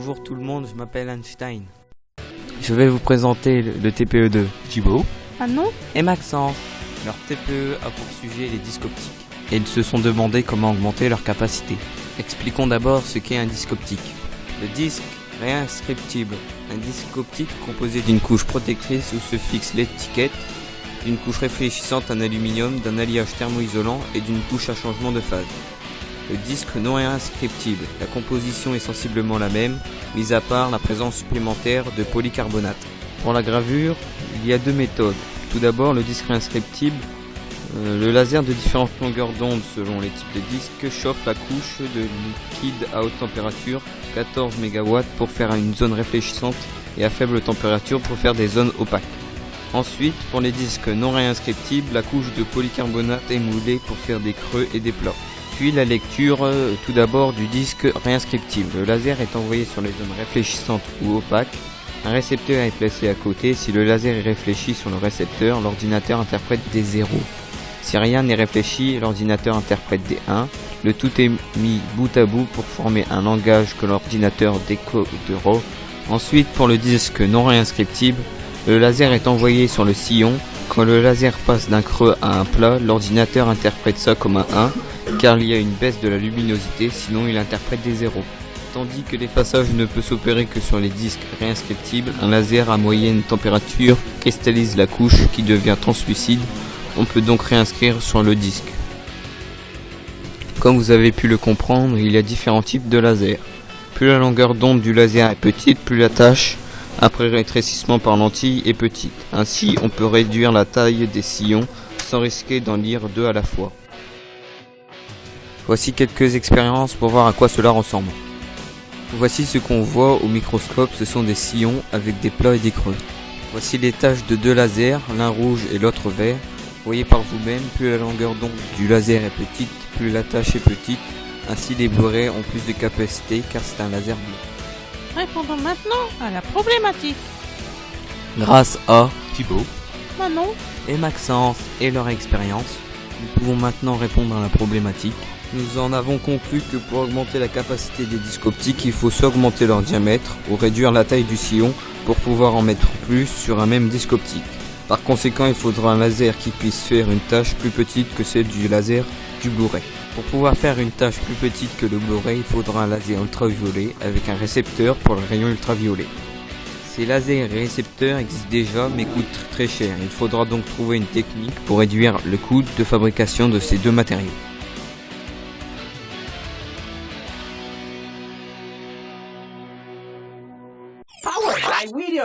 Bonjour tout le monde, je m'appelle Einstein. Je vais vous présenter le TPE2. Thibaut, Manon, Et Maxence. Leur TPE a pour sujet les disques optiques. Et ils se sont demandé comment augmenter leur capacité. Expliquons d'abord ce qu'est un disque optique. Le disque réinscriptible. Un disque optique composé d'une couche protectrice où se fixe l'étiquette, d'une couche réfléchissante en aluminium, d'un alliage thermoisolant et d'une couche à changement de phase. Le disque non réinscriptible. La composition est sensiblement la même, mis à part la présence supplémentaire de polycarbonate. Pour la gravure, il y a deux méthodes. Tout d'abord, le disque réinscriptible. Le laser de différentes longueurs d'onde selon les types de disques chauffe la couche de liquide à haute température, 14 MW pour faire une zone réfléchissante et à faible température pour faire des zones opaques. Ensuite, pour les disques non réinscriptibles, la couche de polycarbonate est moulée pour faire des creux et des plats. Puis la lecture, tout d'abord du disque réinscriptible. Le laser est envoyé sur les zones réfléchissantes ou opaques. Un récepteur est placé à côté. Si le laser est réfléchi sur le récepteur, l'ordinateur interprète des 0. Si rien n'est réfléchi, l'ordinateur interprète des 1. Le tout est mis bout à bout pour former un langage que l'ordinateur décodera. Ensuite, pour le disque non réinscriptible, le laser est envoyé sur le sillon. Quand le laser passe d'un creux à un plat, l'ordinateur interprète ça comme un 1, car il y a une baisse de la luminosité, sinon il interprète des 0. Tandis que l'effaçage ne peut s'opérer que sur les disques réinscriptibles, un laser à moyenne température cristallise la couche qui devient translucide. On peut donc réinscrire sur le disque. Comme vous avez pu le comprendre, il y a différents types de lasers. Plus la longueur d'onde du laser est petite, plus la tâche, après rétrécissement par lentille, est petite. Ainsi, on peut réduire la taille des sillons sans risquer d'en lire deux à la fois. Voici quelques expériences pour voir à quoi cela ressemble. Voici ce qu'on voit au microscope, ce sont des sillons avec des plats et des creux. Voici les taches de deux lasers, l'un rouge et l'autre vert. Voyez par vous-même, plus la longueur d'onde du laser est petite, plus la tâche est petite. Ainsi les Blu-ray ont plus de capacité car c'est un laser bleu. répondons maintenant à la problématique. Grâce à Thibaut, Manon, et Maxence et leur expérience, nous pouvons maintenant répondre à la problématique. Nous en avons conclu que pour augmenter la capacité des disques optiques, il faut soit augmenter leur diamètre ou réduire la taille du sillon pour pouvoir en mettre plus sur un même disque optique. Par conséquent, il faudra un laser qui puisse faire une tâche plus petite que celle du laser du Blu-ray. Pour pouvoir faire une tâche plus petite que le Blu-ray, il faudra un laser ultraviolet avec un récepteur pour le rayon ultraviolet. Ces lasers et récepteurs existent déjà mais coûtent très cher. Il faudra donc trouver une technique pour réduire le coût de fabrication de ces deux matériaux. Powered by Video.